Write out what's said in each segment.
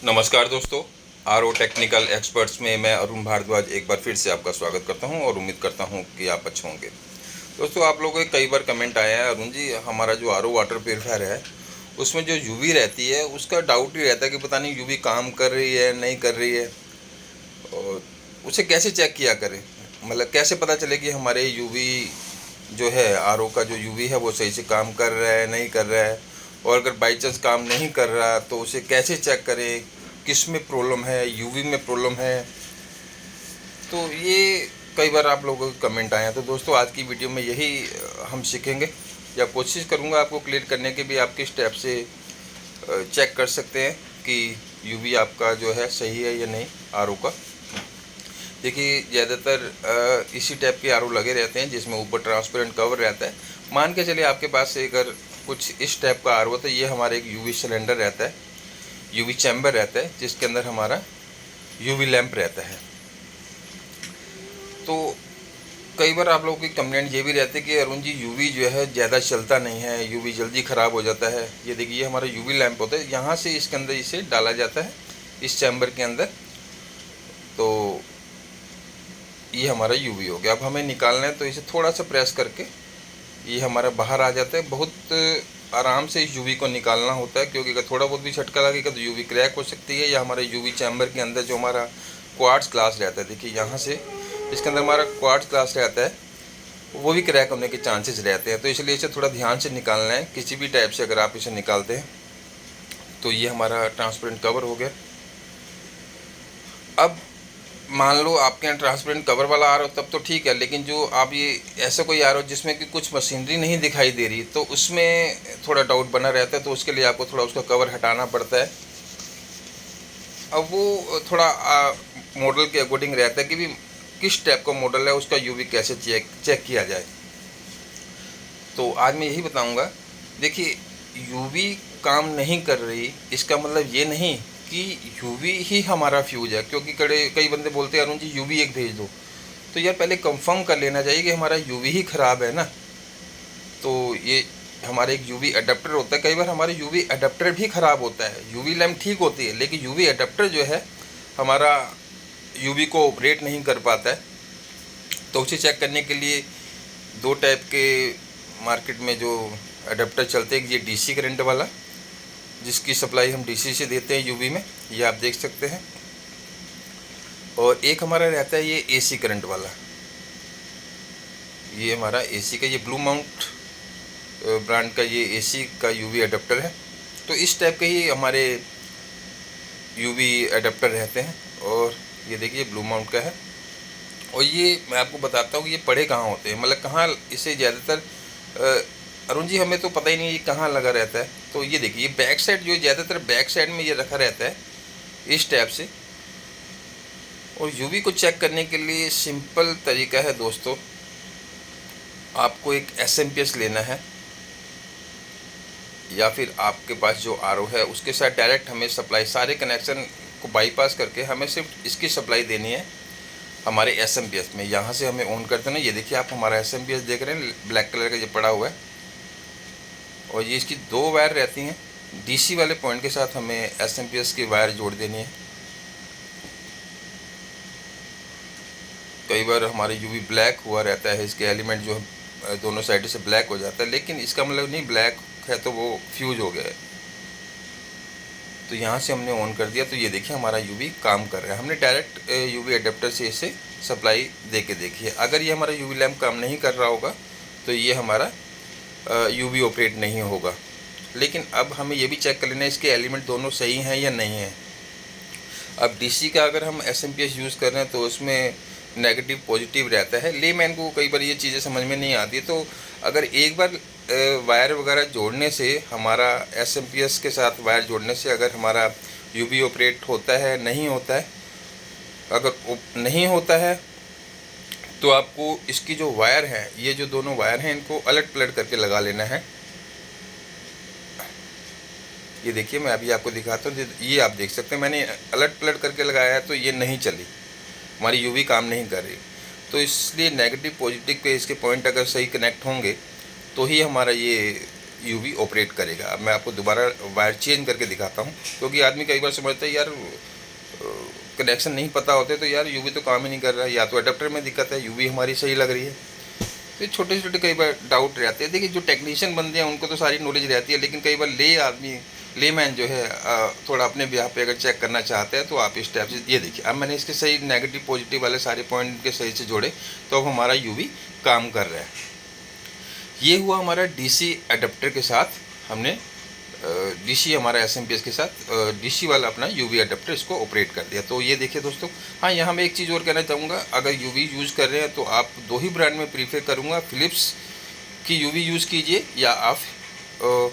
नमस्कार दोस्तों, RO technical experts में मैं अरुण भारद्वाज एक बार फिर से आपका स्वागत करता हूं और उम्मीद करता हूं कि आप अच्छे होंगे। दोस्तों, आप लोगों के कई बार कमेंट आया है, अरुण जी हमारा जो आरओ वाटर प्योरीफायर है उसमें जो यूवी रहती है उसका डाउट ही रहता है कि पता नहीं यूवी काम कर रही है नहीं कर रही है, और उसे कैसे चेक किया करें। मतलब कैसे पता चले कि हमारे यूवी जो है, आरओ का जो यूवी है वो सही से काम कर रहा है नहीं कर रहा है, और अगर बाई चांस काम नहीं कर रहा तो उसे कैसे चेक करें, किस में प्रॉब्लम है, यूवी में प्रॉब्लम है। तो ये कई बार आप लोगों के कमेंट आए हैं। तो दोस्तों, आज की वीडियो में यही हम सीखेंगे, या कोशिश करूँगा आपको क्लियर करने के भी आप किस स्टेप से चेक कर सकते हैं कि यूवी आपका जो है सही है या नहीं आरओ का। देखिए, ज़्यादातर इसी टाइप के आरओ लगे रहते हैं जिसमें ऊपर ट्रांसपेरेंट कवर रहता है। मान के चलिए आपके पास से अगर कुछ इस टाइप का आरओ, तो ये हमारा एक यूवी सिलेंडर रहता है, यूवी चैम्बर रहता है जिसके अंदर हमारा यूवी लैंप रहता है। तो कई बार आप लोगों की कंप्लेंट ये भी रहती है कि अरुण जी यूवी जो है ज़्यादा चलता नहीं है, यूवी जल्दी ख़राब हो जाता है। ये देखिए, ये हमारा यूवी लैंप होता है, यहाँ से इसके अंदर इसे डाला जाता है इस चैम्बर के अंदर। तो ये हमारा यूवी हो गया। अब हमें निकालना है तो इसे थोड़ा सा प्रेस करके ये हमारा बाहर आ जाता है। बहुत आराम से इस यूवी को निकालना होता है, क्योंकि अगर थोड़ा बहुत भी झटका लगेगा तो यूवी क्रैक हो सकती है। या हमारे यूवी चैम्बर के अंदर जो हमारा क्वार्ट्ज ग्लास रहता है, देखिए यहाँ से इसके अंदर हमारा क्वार्ट्ज ग्लास रहता है, वो भी क्रैक होने के चांसेस रहते हैं। तो इसलिए इसे थोड़ा ध्यान से निकालना है। किसी भी टाइप से अगर आप इसे निकालते हैं तो ये हमारा ट्रांसपेरेंट कवर हो गया। अब मान लो आपके यहाँ ट्रांसपेरेंट कवर वाला आ रहा हो तब तो ठीक है, लेकिन जो आप ये ऐसा कोई आ रहा हो जिसमें कि कुछ मशीनरी नहीं दिखाई दे रही, तो उसमें थोड़ा डाउट बना रहता है। तो उसके लिए आपको थोड़ा उसका कवर हटाना पड़ता है। अब वो थोड़ा मॉडल के अकॉर्डिंग रहता है कि भी किस टाइप का मॉडल है, उसका यूवी कैसे चेक किया जाए। तो आज मैं यही बताऊंगा। देखिए, यूवी काम नहीं कर रही इसका मतलब ये नहीं कि यूवी ही हमारा फ्यूज है, क्योंकि कई बंदे बोलते हैं अरुण जी यूवी एक भेज दो। तो यार पहले कंफर्म कर लेना चाहिए कि हमारा यूवी ही ख़राब है ना। तो ये हमारे एक यूवी अडेप्टर होता है, कई बार हमारे यूवी अडेप्टर भी ख़राब होता है। यूवी लैम्प ठीक होती है लेकिन यूवी अडेप्टर जो है हमारा यूवी को ऑपरेट नहीं कर पाता है। तो उसे चेक करने के लिए दो टाइप के मार्केट में जो अडेप्टर चलते हैं, ये डीसी करंट वाला जिसकी सप्लाई हम डीसी से देते हैं यूवी में, ये आप देख सकते हैं। और एक हमारा रहता है ये एसी करंट वाला, ये हमारा एसी का, ये ब्लू माउंट ब्रांड का ये एसी का यूवी अडेप्टर है। तो इस टाइप के ही हमारे यूवी अडेप्टर रहते हैं। और ये देखिए ब्लू माउंट का है। और ये मैं आपको बताता हूँ कि ये पड़े कहाँ होते हैं, मतलब कहाँ इसे ज़्यादातर अरुण जी हमें तो पता ही नहीं ये कहाँ लगा रहता है। तो ये देखिए, ये बैक साइड जो ज़्यादातर बैक साइड में ये रखा रहता है इस टाइप से। और यूवी को चेक करने के लिए सिंपल तरीका है दोस्तों, आपको एक एसएमपीएस लेना है, या फिर आपके पास जो आरओ है उसके साथ डायरेक्ट हमें सप्लाई, सारे कनेक्शन को बाईपास करके हमें सिर्फ इसकी सप्लाई देनी है हमारे एसएमपीएस में। यहाँ से हमें ऑन करते ना, ये देखिए आप हमारा एसएमपीएस देख रहे हैं, ब्लैक कलर का ये पड़ा हुआ है। और ये इसकी दो वायर रहती हैं, डीसी वाले पॉइंट के साथ हमें एसएमपीएस की वायर जोड़ देनी है। कई बार हमारे यूवी ब्लैक हुआ रहता है, इसके एलिमेंट जो दोनों साइड से ब्लैक हो जाता है, लेकिन इसका मतलब नहीं ब्लैक है तो वो फ्यूज हो गया है। तो यहाँ से हमने ऑन कर दिया, तो ये देखिए हमारा यूवी काम कर रहा है। हमने डायरेक्ट यूवी अडेप्टर से इसे सप्लाई दे के देखिए। अगर ये हमारा यूवी लैम्प काम नहीं कर रहा होगा तो ये हमारा यूवी ऑपरेट नहीं होगा। लेकिन अब हमें ये भी चेक कर लेना है इसके एलिमेंट दोनों सही हैं या नहीं हैं। अब डीसी का अगर हम एसएमपीएस यूज़ कर रहे हैं तो उसमें नेगेटिव पॉजिटिव रहता है। लेमैन को कई बार ये चीज़ें समझ में नहीं आती। तो अगर एक बार वायर वगैरह जोड़ने से, हमारा एसएमपीएस के साथ वायर जोड़ने से अगर हमारा यूवी ऑपरेट होता है नहीं होता है, अगर नहीं होता है तो आपको इसकी जो वायर है, ये जो दोनों वायर हैं इनको अलट पलट करके लगा लेना है। ये देखिए मैं अभी आपको दिखाता हूँ, ये आप देख सकते हैं मैंने अलट पलट करके लगाया है तो ये नहीं चली, हमारी यूवी काम नहीं कर रही। तो इसलिए नेगेटिव पॉजिटिव के इसके पॉइंट अगर सही कनेक्ट होंगे तो ही हमारा ये यूवी ऑपरेट करेगा। अब मैं आपको दोबारा वायर चेंज करके दिखाता हूँ, क्योंकि आदमी कई बार समझता है यार कनेक्शन नहीं पता होते तो यार यूवी तो काम ही नहीं कर रहा है, या तो अडेप्टर में दिक्कत है, यूवी हमारी सही लग रही है। तो छोटे छोटे कई बार डाउट रहते हैं। देखिए जो टेक्नीशियन बंदे हैं उनको तो सारी नॉलेज रहती है, लेकिन कई बार लेमैन जो है थोड़ा अपने बिहार पे अगर चेक करना चाहते हैं तो आप इस टाइप से, ये देखिए अब मैंने इसके सही नेगेटिव पॉजिटिव वाले सारे पॉइंट के सही से जोड़े तो अब हमारा यूवी काम कर रहा है। ये हुआ हमारा डीसी अडेप्टर के साथ, हमने डीसी हमारा एसएमपीएस के साथ डीसी वाला अपना यूवी अडेप्टर इसको ऑपरेट कर दिया। तो ये देखिए दोस्तों, हाँ यहाँ मैं एक चीज़ और कहना चाहूँगा, अगर यूवी यूज़ कर रहे हैं तो आप दो ही ब्रांड में प्रीफर करूँगा, फिलिप्स की यूवी यूज़ कीजिए या आप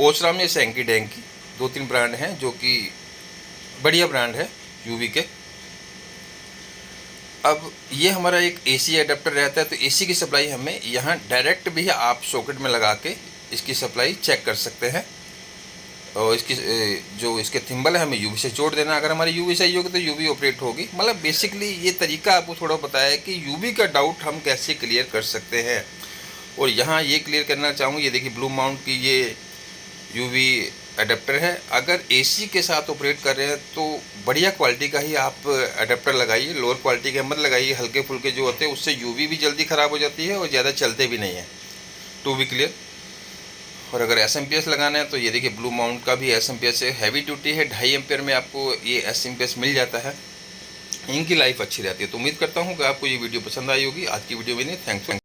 ओसराम या सैंकी डैंग की, 2-3 ब्रांड हैं जो कि बढ़िया ब्रांड है यूवी के। अब ये हमारा एक एसी अडेप्टर रहता है, तो एसी की सप्लाई हमें यहाँ डायरेक्ट भी आप सॉकेट में लगा के इसकी सप्लाई चेक कर सकते हैं, और इसकी जो इसके थिम्बल है हमें यूवी से जोड़ देना। अगर हमारी यूवी सही होगी तो यूवी ऑपरेट होगी। मतलब बेसिकली ये तरीका आपको थोड़ा बताया है कि यूवी का डाउट हम कैसे क्लियर कर सकते हैं। और यहाँ ये क्लियर करना चाहूँगा, ये देखिए ब्लू माउंट की ये यूवी अडेप्टर है। अगर एसी के साथ ऑपरेट कर रहे हैं तो बढ़िया क्वालिटी का ही आप अडेप्टर लगाइए, लोअर क्वालिटी के मत लगाइए। हल्के फुल्के जो होते हैं उससे यूवी भी जल्दी ख़राब हो जाती है और ज़्यादा चलते भी नहीं है, टू बी क्लियर। और अगर एसएमपीएस लगाना है तो ये देखिए ब्लू माउंट का भी एसएमपीएस है, हैवी ड्यूटी है, 2.5 एम्पेयर में आपको ये एसएमपीएस मिल जाता है। इनकी लाइफ अच्छी रहती है। तो उम्मीद करता हूँ कि आपको ये वीडियो पसंद आई होगी। आज की वीडियो में नहीं, थैंक्स।